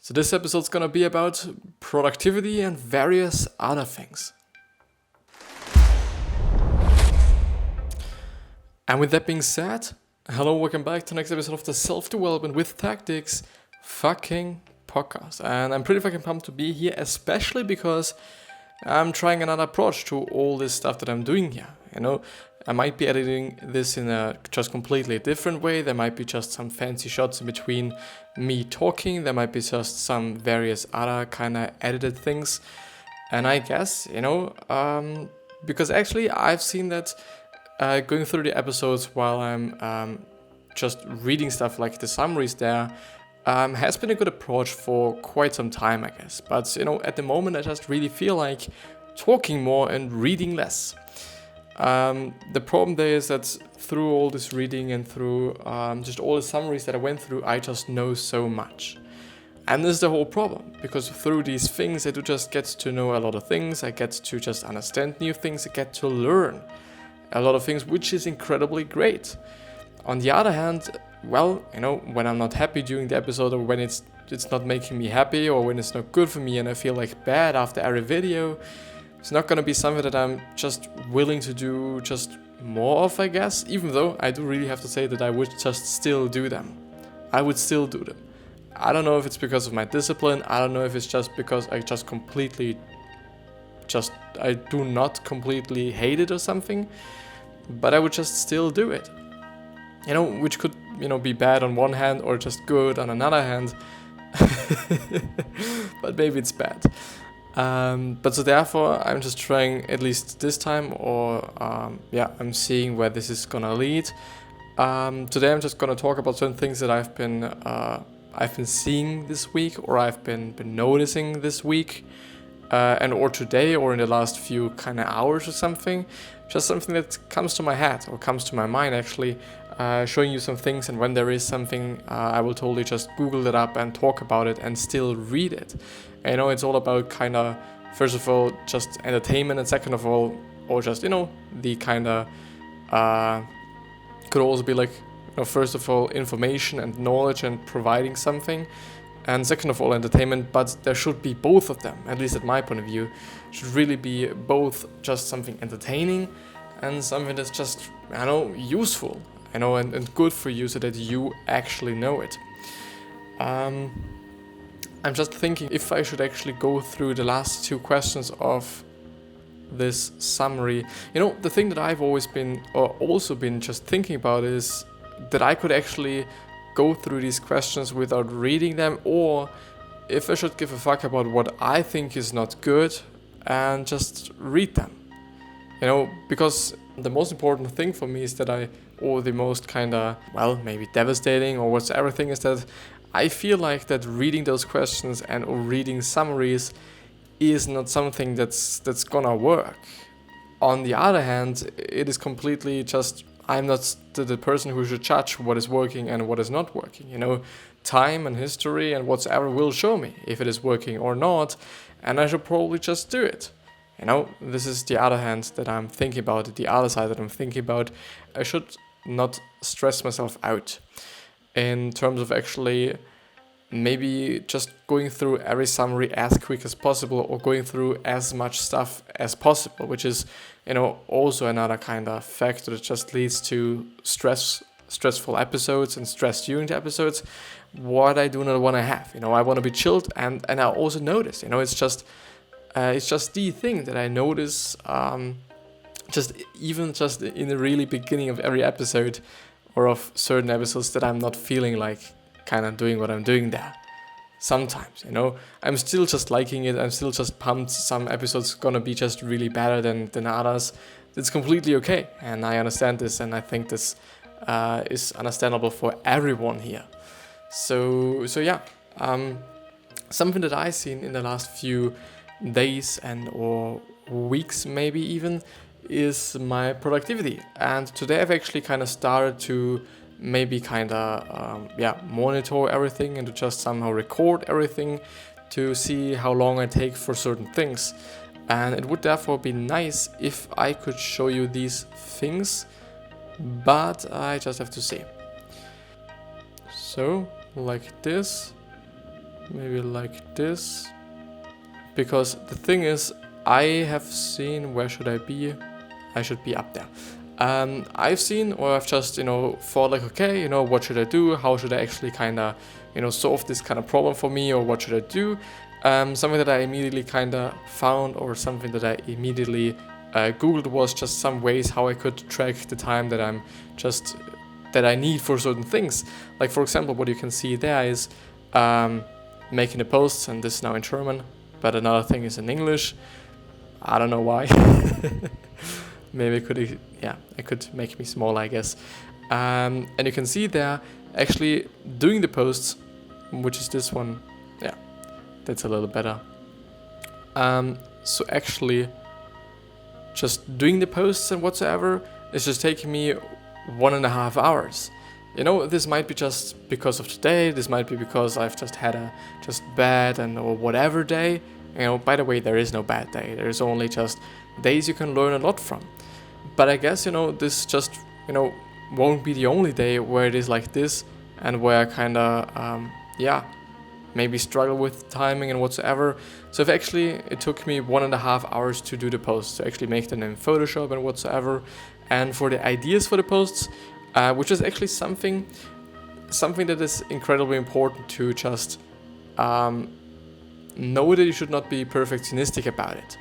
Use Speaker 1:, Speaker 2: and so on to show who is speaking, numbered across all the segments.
Speaker 1: So this episode's gonna be about productivity and various other things. And with that being said, hello, welcome back to the next episode of the Self-Development with Tactics fucking podcast. And I'm pretty fucking pumped to be here, especially because I'm trying another approach to all this stuff that I'm doing here. You know, I might be editing this in a just completely different way. There might be just some fancy shots in between me talking. There might be just some various other kind of edited things. And I guess, because actually I've seen that going through the episodes while I'm just reading stuff like the summaries there has been a good approach for quite some time, I guess. But, at the moment I just really feel like talking more and reading less. The problem there is that through all this reading and through just all the summaries that I went through, I just know so much. And this is the whole problem, because through these things I do just get to know a lot of things, I get to just understand new things, I get to learn a lot of things, which is incredibly great. On the other hand, well, when I'm not happy during the episode, or when it's not making me happy, or when it's not good for me and I feel like bad after every video, it's not gonna be something that I'm just willing to do just more of, I guess, even though I do really have to say that I would just still do them. I would still do them. I don't know if it's because of my discipline, I don't know if it's just because I do not completely hate it or something, but I would just still do it. Which could, be bad on one hand or just good on another hand. But maybe it's bad. But so therefore, I'm just trying, at least this time, or I'm seeing where this is gonna lead. Today I'm just gonna talk about certain things that I've been seeing this week, or I've been noticing this week, or today, or in the last few kind of hours or something. Just something that comes to my head, or comes to my mind actually, showing you some things, and when there is something, I will totally just Google it up and talk about it and still read it. It's all about kind of, first of all, just entertainment, and second of all, or just, the kind of, could also be like, first of all, information and knowledge and providing something, and second of all, entertainment, but there should be both of them, at least at my point of view, should really be both just something entertaining and something that's just, useful, and good for you so that you actually know it. I'm just thinking if I should actually go through the last two questions of this summary. The thing that I've always been, or also been just thinking about, is that I could actually go through these questions without reading them, or if I should give a fuck about what I think is not good and just read them. Because the most important thing for me is that or the most kind of, maybe devastating or what's everything, is that I feel like that reading those questions and or reading summaries is not something that's gonna work. On the other hand, it is completely just, I'm not the person who should judge what is working and what is not working. Time and history and whatsoever will show me if it is working or not, and I should probably just do it. This is the other hand that I'm thinking about, the other side that I'm thinking about. I should not stress myself out in terms of actually maybe just going through every summary as quick as possible, or going through as much stuff as possible, which is, also another kind of factor that just leads to stressful episodes and stress during the episodes, what I do not want to have. I want to be chilled, and I also notice, it's just the thing that I notice, just in the really beginning of every episode, or of certain episodes, that I'm not feeling like kind of doing what I'm doing there. Sometimes, I'm still just liking it, I'm still just pumped. Some episodes gonna be just really better than others. It's completely okay, and I understand this, and I think this is understandable for everyone here. So yeah, something that I've seen in the last few days and or weeks maybe even, is my productivity. And today I've actually kind of started to maybe kind of monitor everything and to just somehow record everything to see how long I take for certain things. And it would therefore be nice if I could show you these things, but I just have to see. So, like this. maybe like this, because the thing is, I have seen, where should I be? I should be up there. I've seen, or I've just, thought like, okay, what should I do? How should I actually kind of, solve this kind of problem for me, or what should I do? Something that I immediately kind of found, or something that I immediately Googled, was just some ways how I could track the time that that I need for certain things. Like, for example, what you can see there is making the posts, and this is now in German, but another thing is in English. I don't know why. Maybe it could make me smaller, I guess. And you can see there actually doing the posts, which is this one. Yeah, that's a little better. So actually just doing the posts and whatsoever is just taking me 1.5 hours. This might be just because of today, this might be because I've just had a just bad or whatever day. By the way, there is no bad day. There's only just days you can learn a lot from. But I guess, this just, won't be the only day where it is like this, and where I kind of, maybe struggle with timing and whatsoever. So if actually it took me 1.5 hours to do the posts, to actually make them in Photoshop and whatsoever, and for the ideas for the posts, which is actually something that is incredibly important to just know that you should not be perfectionistic about it.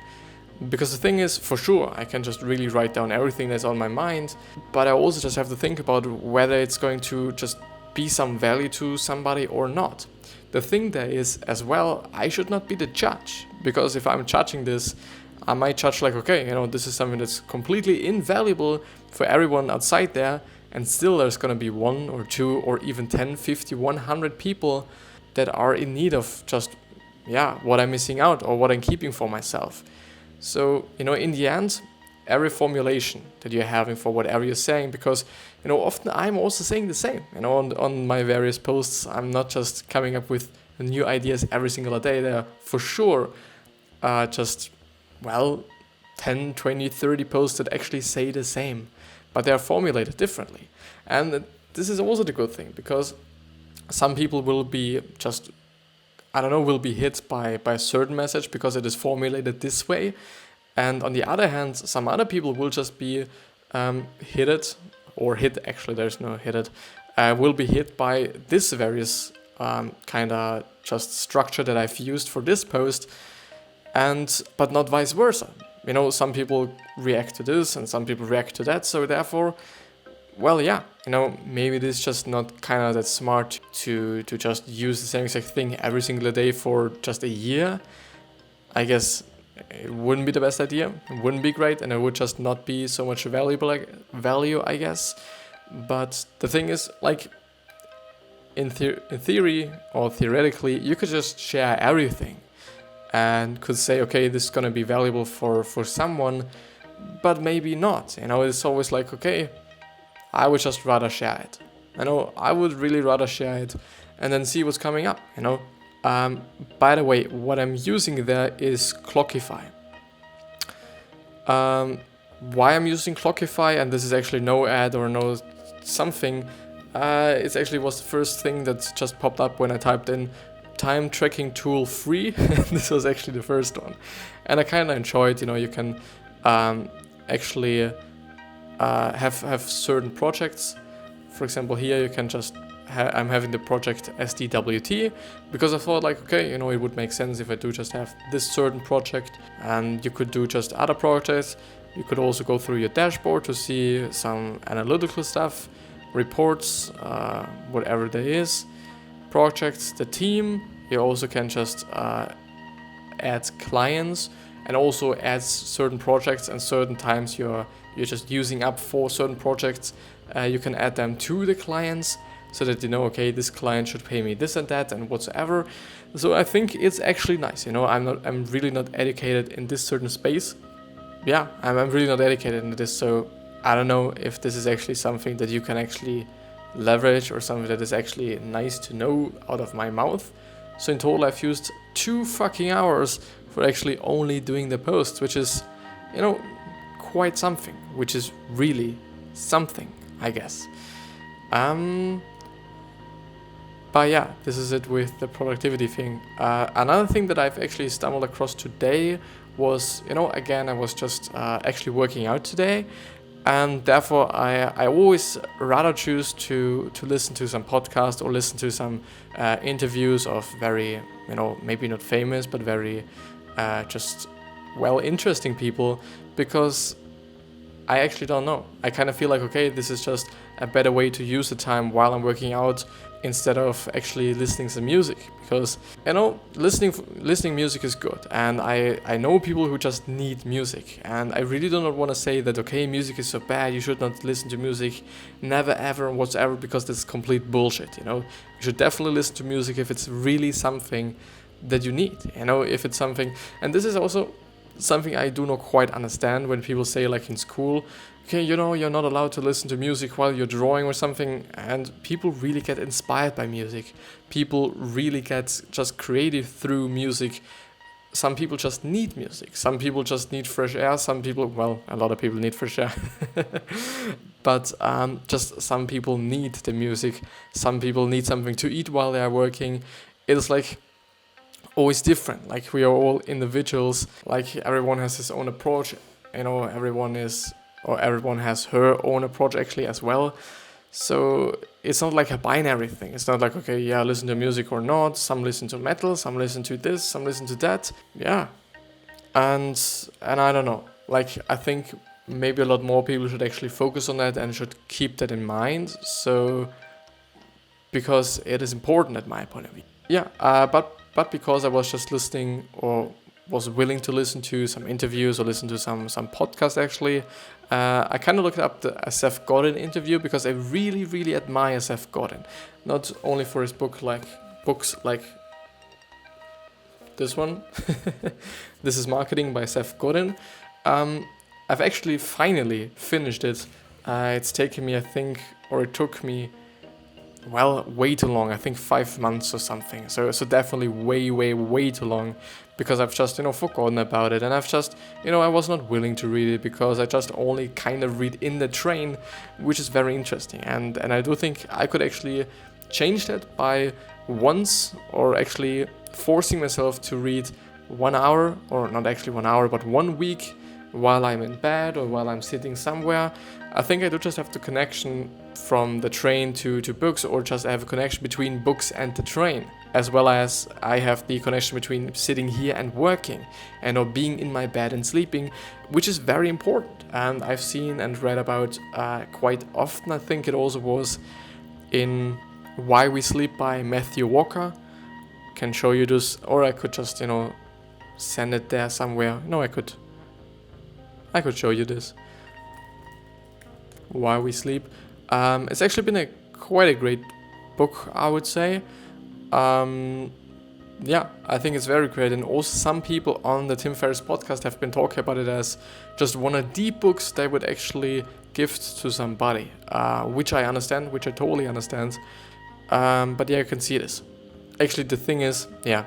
Speaker 1: Because the thing is, for sure, I can just really write down everything that's on my mind, but I also just have to think about whether it's going to just be some value to somebody or not. The thing there is, as well, I should not be the judge, because if I'm judging this, I might judge like, okay, this is something that's completely invaluable for everyone outside there, and still there's gonna be 1 or 2 or even 10, 50, 100 people that are in need of just, what I'm missing out or what I'm keeping for myself. So, in the end, every formulation that you're having for whatever you're saying, because, often I'm also saying the same, on my various posts. I'm not just coming up with new ideas every single day. They're for sure just, 10, 20, 30 posts that actually say the same, but they're formulated differently. And this is also the good thing, because some people will be just, will be hit by a certain message because it is formulated this way. And on the other hand, some other people will just be will be hit by this various kind of just structure that I've used for this post, but not vice versa. Some people react to this and some people react to that. So therefore, maybe it is just not kind of that smart to just use the same exact thing every single day for just a year. I guess it wouldn't be the best idea. It wouldn't be great, and it would just not be so much value, I guess. But the thing is, like, in theory or theoretically, you could just share everything and could say, okay, this is going to be valuable for someone, but maybe not. It's always like, okay, I would just rather share it. I would really rather share it and then see what's coming up, By the way, what I'm using there is Clockify. Why I'm using Clockify, and this is actually no ad or no something, it actually was the first thing that just popped up when I typed in time tracking tool free. This was actually the first one. And I kind of enjoyed, you can actually have certain projects. For example, here you can just I'm having the project SDWT, because I thought like, okay, it would make sense if I do just have this certain project, and you could do just other projects. You could also go through your dashboard to see some analytical stuff, reports, whatever there is, projects, the team. You also can just add clients and also add certain projects, and certain times you're just using up for certain projects. You can add them to the clients so that okay, this client should pay me this and that and whatsoever. So I think it's actually nice. I'm really not educated in this certain space. I'm really not educated in this, so I don't know if this is actually something that you can actually leverage or something that is actually nice to know out of my mouth. So in total, I've used 2 fucking hours for actually only doing the posts, which is, quite something, which is really something, I guess. But yeah, this is it with the productivity thing. Another thing that I've actually stumbled across today was, again, I was just actually working out today. And therefore, I always rather choose to listen to some podcast or listen to some interviews of very, maybe not famous, but very just interesting people, because I actually don't know. I kind of feel like, okay, this is just a better way to use the time while I'm working out instead of actually listening to music, because listening music is good, and I know people who just need music, and I really do not want to say that, okay, music is so bad, you should not listen to music, never ever whatsoever, because that's complete bullshit. You should definitely listen to music if it's really something that you need, if it's something. And this is also something I do not quite understand when people say, like in school, okay, you're not allowed to listen to music while you're drawing or something, and people really get inspired by music. People really get just creative through music. Some people just need music. Some people just need fresh air. Some people, well, a lot of people need fresh air. But just some people need the music. Some people need something to eat while they are working. It's like always different. Like, we are all individuals. Like, everyone has his own approach. Everyone has her own approach actually as well. So it's not like a binary thing. It's not like, okay, yeah, listen to music or not. Some listen to metal, some listen to this, some listen to that. Yeah. And I don't know. Like, I think maybe a lot more people should actually focus on that and should keep that in mind. So, because it is important at my point of view. Yeah, but because I was just listening, or was willing to listen to some interviews or listen to some podcasts actually, I kind of looked up a Seth Godin interview, because I really, really admire Seth Godin. Not only for his books like this one, This is Marketing by Seth Godin. I've actually finally finished it. It's taken me, it took me, way too long. I think 5 months or something. So definitely way too long, because I've just, forgotten about it. And I've just, I was not willing to read it, because I just only kind of read in the train, which is very interesting. And I do think I could actually change that by once, or actually forcing myself to read 1 hour, or not actually 1 hour, but 1 week while I'm in bed or while I'm sitting somewhere. I think I do just have the connection from the train to books, or just have a connection between books and the train, as well as I have the connection between sitting here and working, and or being in my bed and sleeping, which is very important. And I've seen and read about quite often. I think it also was in Why We Sleep by Matthew Walker. Can show you this, or I could just send it there somewhere. No, I could show you this. Why We Sleep. It's actually been quite a great book, I would say. Yeah, I think it's very great. And also some people on the Tim Ferriss podcast have been talking about it as just one of the books they would actually gift to somebody, which I understand, which I totally understand. But yeah, you can see this. Actually, the thing is, yeah,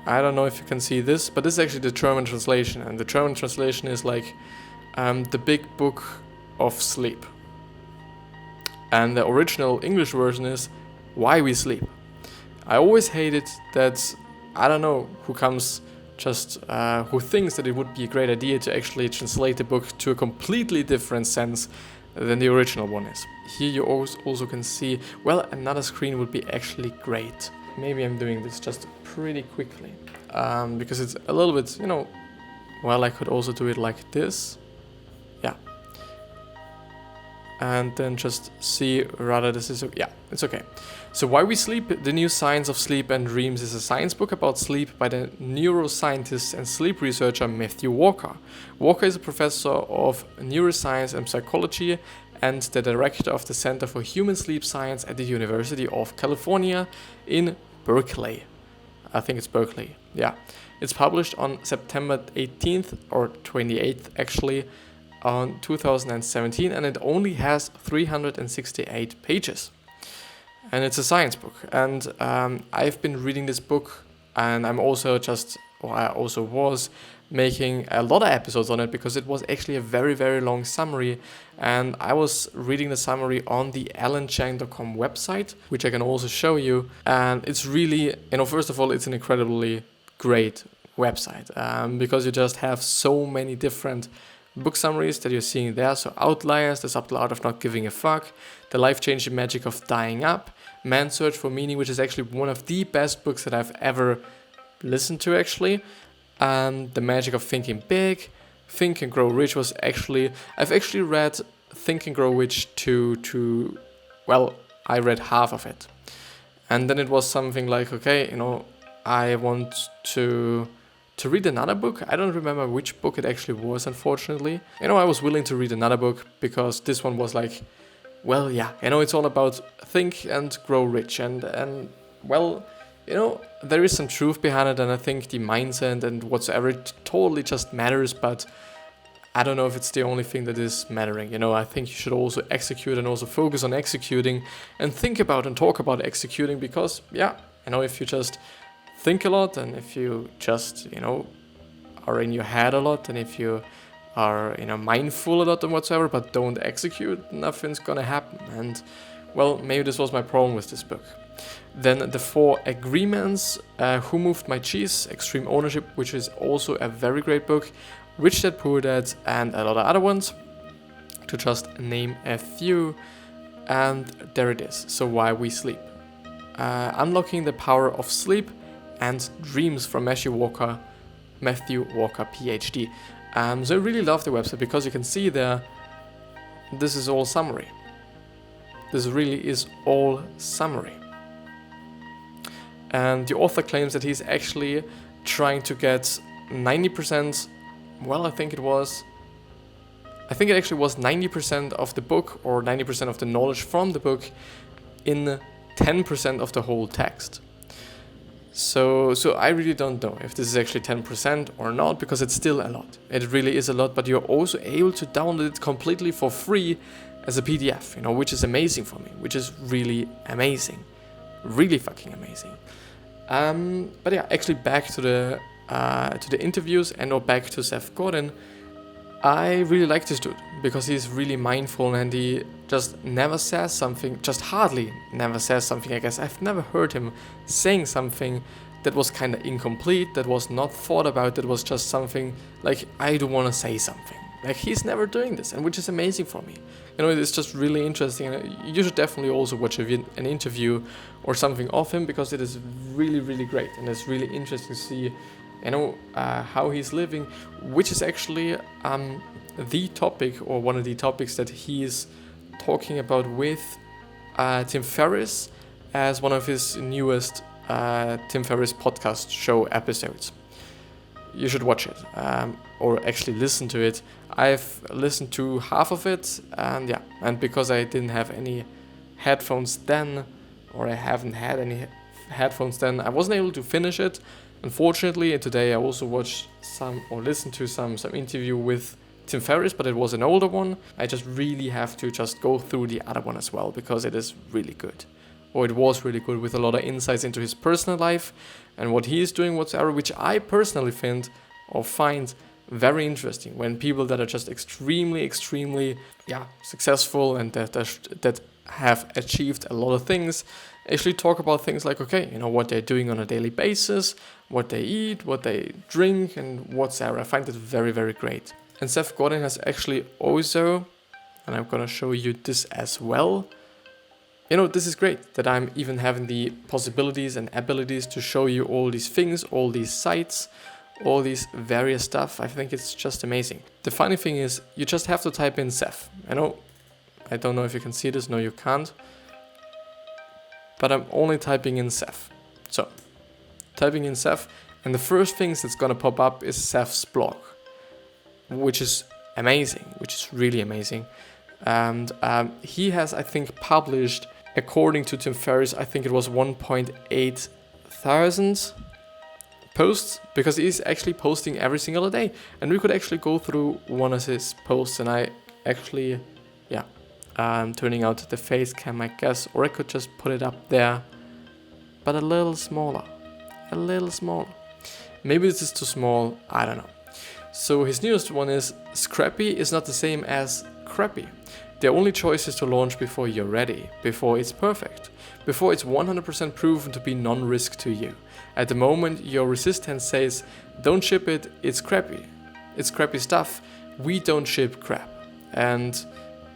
Speaker 1: I don't know if you can see this, but this is actually the German translation. And the German translation is like the big book of sleep. And the original English version is Why We Sleep. I always hated that, I don't know who comes who thinks that it would be a great idea to actually translate the book to a completely different sense than the original one is. Here you also can see, well, another screen would be actually great. Maybe I'm doing this just pretty quickly, because it's a little bit, I could also do it like this. Yeah. And then just see rather this is, yeah, it's okay. So Why We Sleep, The New Science of Sleep and Dreams is a science book about sleep by the neuroscientist and sleep researcher Matthew Walker. Walker is a professor of neuroscience and psychology and the director of the Center for Human Sleep Science at the University of California in Berkeley. I think it's Berkeley, yeah. It's published on September 18th or 28th actually, on 2017, and it only has 368 pages. And it's a science book. And I've been reading this book, and I also was making a lot of episodes on it because it was actually a very, very long summary. And I was reading the summary on the alanchang.com website, which I can also show you. And it's really, first of all, it's an incredibly great website because you just have so many different book summaries that you're seeing there. So Outliers, The Subtle Art of Not Giving a Fuck, The Life-Changing Magic of Dying Up, Man's Search for Meaning, which is actually one of the best books that I've ever listened to actually. The Magic of Thinking Big, Think and Grow Rich was I've actually read Think and Grow Rich I read half of it. And then it was something like, okay, I want to read another book. I don't remember which book it actually was, unfortunately. I was willing to read another book because this one was like, well, yeah, it's all about think and grow rich. And there is some truth behind it, and I think the mindset and whatsoever, it totally just matters, but I don't know if it's the only thing that is mattering. I think you should also execute and also focus on executing and think about and talk about executing because, if you just think a lot and if you just, are in your head a lot and if you are, mindful a lot and whatsoever, but don't execute, nothing's gonna happen. And, maybe this was my problem with this book. Then The 4 Agreements, Who Moved My Cheese, Extreme Ownership, which is also a very great book, Rich Dad Poor Dad, and a lot of other ones, to just name a few. And there it is, So Why We Sleep. Unlocking the Power of Sleep and Dreams from Matthew Walker, PhD. So I really love the website because you can see there, this is all summary. This really is all summary. And the author claims that he's actually trying to get 90%, I think it actually was 90% of the book or 90% of the knowledge from the book in 10% of the whole text. So I really don't know if this is actually 10% or not, because it's still a lot. It really is a lot, but you're also able to download it completely for free as a PDF, which is amazing for me, which is really amazing. Really fucking amazing. But yeah, actually back to the interviews or back to Seth Godin. I really like this dude because he's really mindful and he just never says something, just hardly never says something, I guess. I've never heard him saying something that was kind of incomplete, that was not thought about, that was just something like, I do want to say something. Like, he's never doing this, and which is amazing for me. It's just really interesting. And you should definitely also watch an interview or something of him because it is really, really great. And it's really interesting to see, how he's living, which is actually the topic or one of the topics that he's talking about with Tim Ferriss as one of his newest Tim Ferriss podcast show episodes. You should watch it or actually listen to it. I've listened to half of it, and because I didn't have any headphones then, or I haven't had any headphones then, I wasn't able to finish it, unfortunately. And today I also watched listened to some interview with Tim Ferriss, but it was an older one. I just really have to just go through the other one as well because it is really good. Or it was really good, with a lot of insights into his personal life and what he is doing whatsoever, which I personally find very interesting when people that are just extremely successful and that have achieved a lot of things actually talk about things like, what they're doing on a daily basis, what they eat, what they drink, and whatsoever. I find it very, very great. And Seth Godin has actually also, and I'm gonna show you this as well. This is great that I'm even having the possibilities and abilities to show you all these things, all these sites, all these various stuff. I think it's just amazing. The funny thing is, you just have to type in Seth. I don't know if you can see this. No, you can't. But I'm only typing in Seth. So, typing in Seth, and the first things that's gonna pop up is Seth's blog, which is amazing, which is really amazing. And he has, I think, published, according to Tim Ferriss, I think it was 1.8 thousand posts, because he's actually posting every single day. And we could actually go through one of his posts, and I actually, turning out the face cam, I guess, or I could just put it up there, but a little smaller. Maybe this is too small, I don't know. So his newest one is scrappy is not the same as crappy. The only choice is to launch before you're ready, before it's perfect, before it's 100% proven to be non-risk to you. At the moment your resistance says, don't ship it, it's crappy. It's crappy stuff, we don't ship crap. And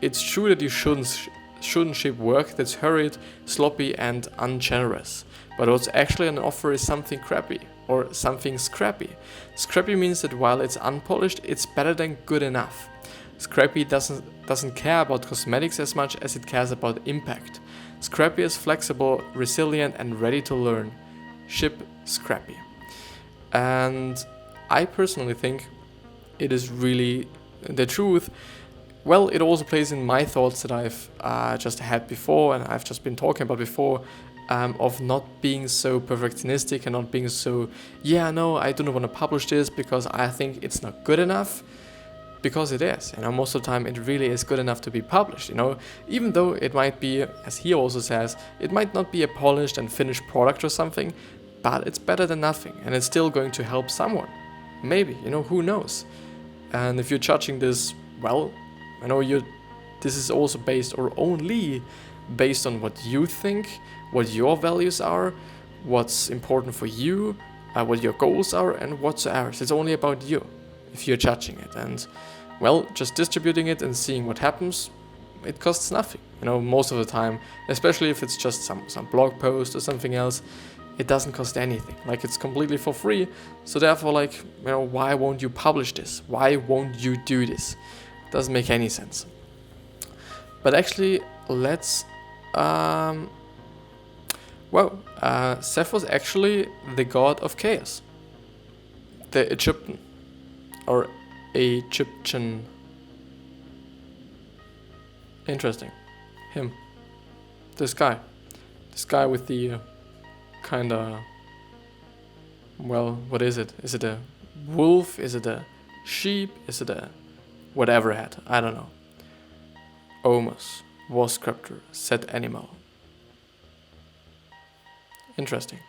Speaker 1: it's true that you shouldn't ship work that's hurried, sloppy and ungenerous. But what's actually an offer is something crappy, or something scrappy. Scrappy means that while it's unpolished, it's better than good enough. Scrappy doesn't care about cosmetics as much as it cares about impact. Scrappy is flexible, resilient and ready to learn. Ship scrappy. And I personally think it is really the truth. Well, it also plays in my thoughts that I've just had before and I've just been talking about before, of not being so perfectionistic and not being so, I don't want to publish this because I think it's not good enough. Because it is, most of the time it really is good enough to be published, even though it might be, as he also says, it might not be a polished and finished product or something, but it's better than nothing and it's still going to help someone. Maybe, who knows? And if you're judging this, well, this is also based or only based on what you think, what your values are, what's important for you, what your goals are and whatsoever. It's only about you if you're judging it. And well, just distributing it and seeing what happens, it costs nothing. Most of the time, especially if it's just some blog post or something else, it doesn't cost anything. Like, it's completely for free. So therefore, why won't you publish this? Why won't you do this? It doesn't make any sense. But actually, let's Seth was actually the god of chaos. The Egyptian. Or Egyptian. Interesting. Him. This guy with the what is it? Is it a wolf? Is it a sheep? Is it a whatever head? I don't know. Omos, war sculptor, Seht animal. Interesting.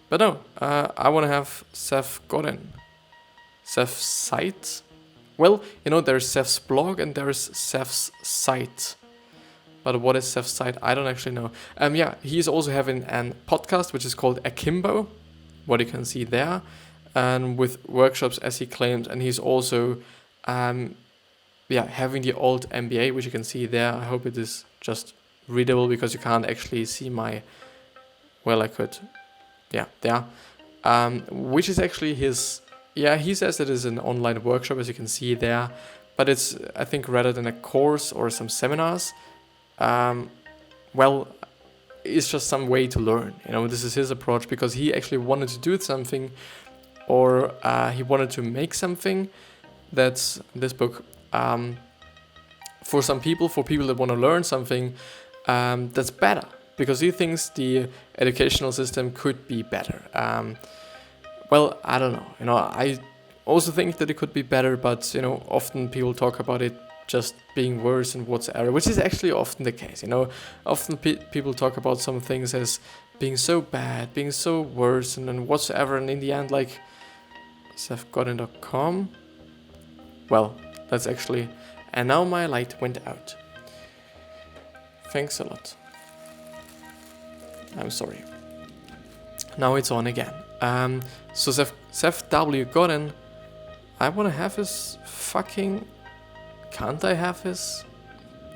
Speaker 1: But no, I want to have Seth Godin. Seth's site? Well, there's Seth's blog and there's Seth's site. But what is Seth's site? I don't actually know. He's also having a podcast which is called Akimbo, what you can see there, and with workshops as he claims. And he's also having the old MBA, which you can see there. I hope it is just readable because you can't actually see my, I could, there. Which is actually his, he says it is an online workshop, as you can see there, but it's, I think, rather than a course or some seminars, it's just some way to learn. This is his approach because he actually wanted to do something, or he wanted to make something. That's this book. For people that want to learn something that's better, because he thinks the educational system could be better. I don't know. I also think that it could be better, but often people talk about it just being worse and whatsoever, which is actually often the case. Often people talk about some things as being so bad, being so worse, and whatsoever, and in the end, like SethGodin.com. Well, that's actually, and now my light went out. Thanks a lot. I'm sorry. Now it's on again. So Seth W. Godin, I want to have his fucking... Can't I have his...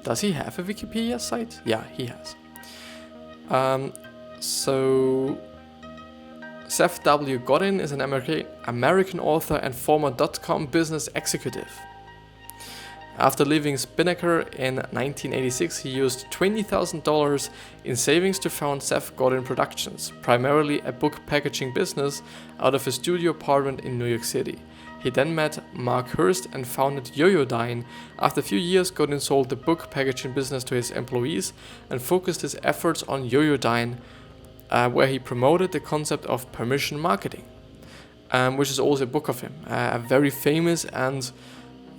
Speaker 1: Does he have a Wikipedia site? Yeah, he has. So Seth W. Godin is an American author and former .com business executive. After leaving Spinnaker in 1986, he used $20,000 in savings to found Seth Godin Productions, primarily a book packaging business, out of a studio apartment in New York City. He then met Mark Hurst and founded Yoyodyne. After a few years, Godin sold the book packaging business to his employees and focused his efforts on Yoyodyne, where he promoted the concept of permission marketing, which is also a book of him, a very famous and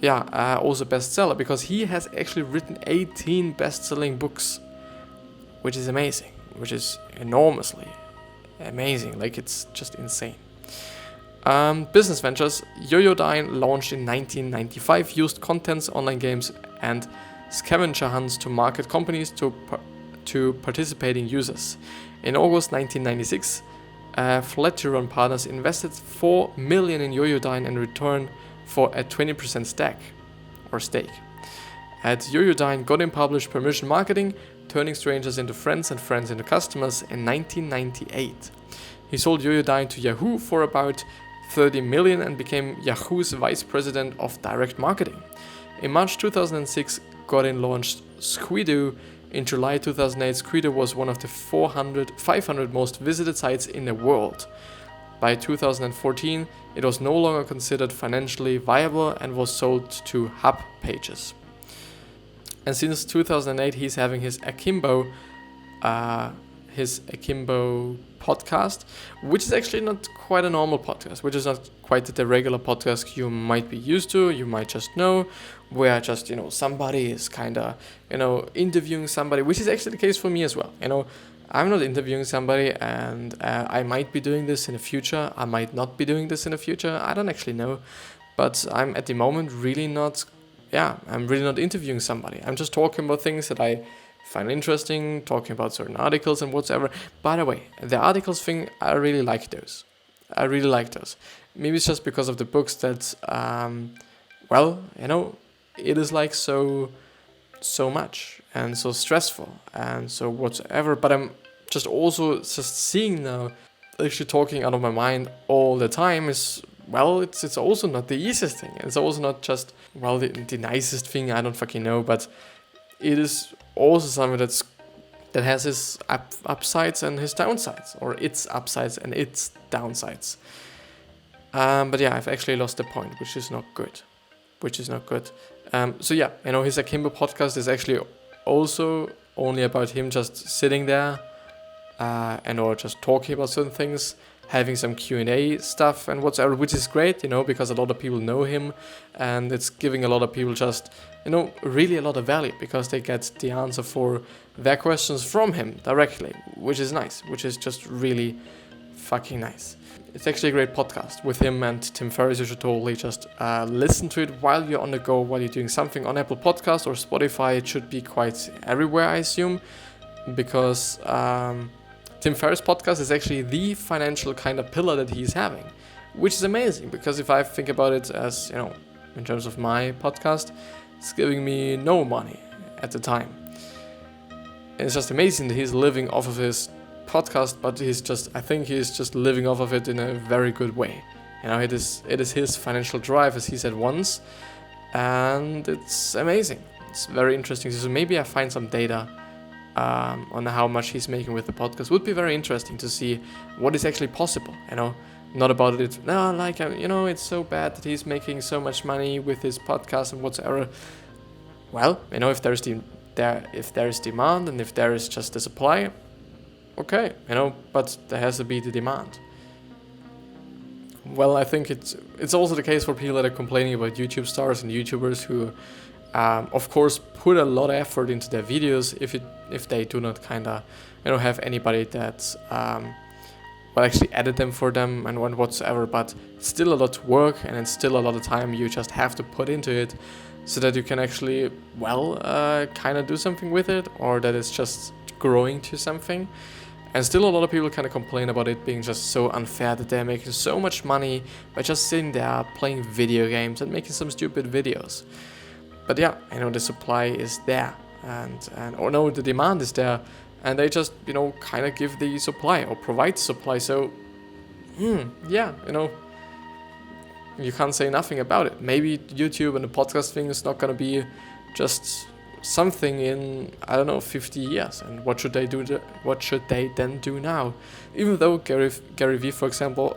Speaker 1: also bestseller, because he has actually written 18 best-selling books, which is amazing, which is enormously amazing, like it's just insane. Business ventures. Yoyodyne launched in 1995, used contents, online games, and scavenger hunts to market companies to participating users. In August 1996, Flatiron Partners invested $4 million in Yoyodyne in return for a 20% stake. At Yoyodyne, Godin published Permission Marketing, Turning Strangers into Friends and Friends into Customers in 1998. He sold Yoyodyne to Yahoo for about $30 million and became Yahoo's vice president of direct marketing. In March 2006, Godin launched Squidoo. In July 2008, Squidoo was one of the 500 most visited sites in the world. By 2014, it was no longer considered financially viable and was sold to Hub Pages. And since 2008, he's having his Akimbo podcast, which is actually not quite a normal podcast, which is not quite the regular podcast you might be used to, you might just know, where just, somebody is kind of, interviewing somebody, which is actually the case for me as well. I'm not interviewing somebody, and I might be doing this in the future, I might not be doing this in the future, I don't actually know, but I'm at the moment I'm really not interviewing somebody. I'm just talking about things that I find interesting, talking about certain articles and whatever. By the way, the articles thing, I really like those. Maybe it's just because of the books that, it is like so much and so stressful and so whatever. But I'm just also seeing now, actually talking out of my mind all the time is, it's also not the easiest thing. It's also not just, the nicest thing, I don't fucking know, but it is also something that has its upsides and his downsides, or its upsides and its downsides. But yeah, I've actually lost the point, which is not good. His Akimbo podcast is actually also only about him just sitting there or just talking about certain things, having some Q&A stuff and whatever, which is great, because a lot of people know him, and it's giving a lot of people just, really a lot of value, because they get the answer for their questions from him directly, which is nice, which is just really fucking nice. It's actually a great podcast with him and Tim Ferriss. You should totally just listen to it while you're on the go, while you're doing something on Apple Podcasts or Spotify. It should be quite everywhere, I assume, because Tim Ferriss' podcast is actually the financial kind of pillar that he's having, which is amazing, because if I think about it as, in terms of my podcast, it's giving me no money at the time. And it's just amazing that he's living off of his podcast, but I think he's just living off of it in a very good way. It is his financial drive, as he said once, and it's amazing. It's very interesting. So maybe I find some data on how much he's making with the podcast. Would be very interesting to see what is actually possible, not about it, it's so bad that he's making so much money with his podcast and whatever. Well, if there is demand and if there is just the supply, okay, but there has to be the demand. Well, I think it's also the case for people that are complaining about YouTube stars and YouTubers who of course put a lot of effort into their videos if they do not have anybody that actually edit them for them and whatsoever, but it's still a lot to work and it's still a lot of time you just have to put into it so that you can actually do something with it, or that it's just growing to something. And still a lot of people complain about it being just so unfair that they're making so much money by just sitting there playing video games and making some stupid videos. But yeah, the supply is there, the demand is there, and they just, give the supply or provide supply. So, you can't say nothing about it. Maybe YouTube and the podcast thing is not going to be just something in, 50 years. And what should they do? What should they then do now? Even though Gary Vee, for example,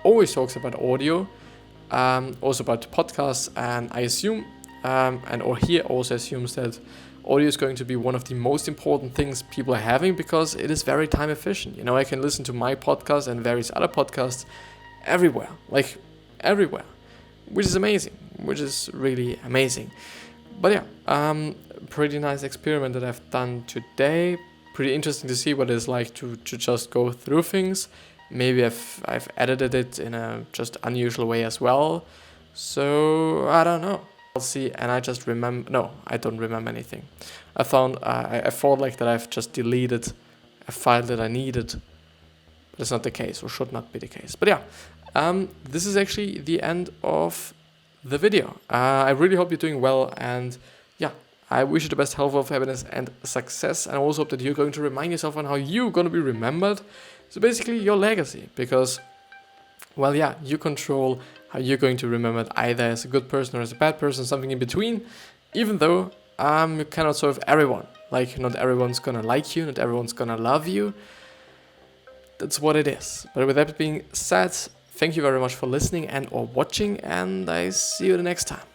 Speaker 1: always talks about audio, also about podcasts, and I assume, or he also assumes that audio is going to be one of the most important things people are having, because it is very time efficient. I can listen to my podcast and various other podcasts everywhere, which is amazing, which is really amazing. But yeah, pretty nice experiment that I've done today. Pretty interesting to see what it's like to just go through things Maybe I've edited it in a just unusual way as well. So I don't know. I'll see. And I just remember. No, I don't remember anything. I thought like that I've just deleted a file that I needed, but it's not the case, or should not be the case. But yeah, this is actually the end of the video. I really hope you're doing well, and yeah, I wish you the best health, happiness, and success. And I also hope that you're going to remind yourself on how you're going to be remembered. So basically, your legacy, because, well, yeah, you control how you're going to be remembered, either as a good person or as a bad person, something in between. Even though you cannot serve everyone. Like, not everyone's gonna like you, not everyone's gonna love you. That's what it is. But with that being said, thank you very much for listening and or watching, and I see you the next time.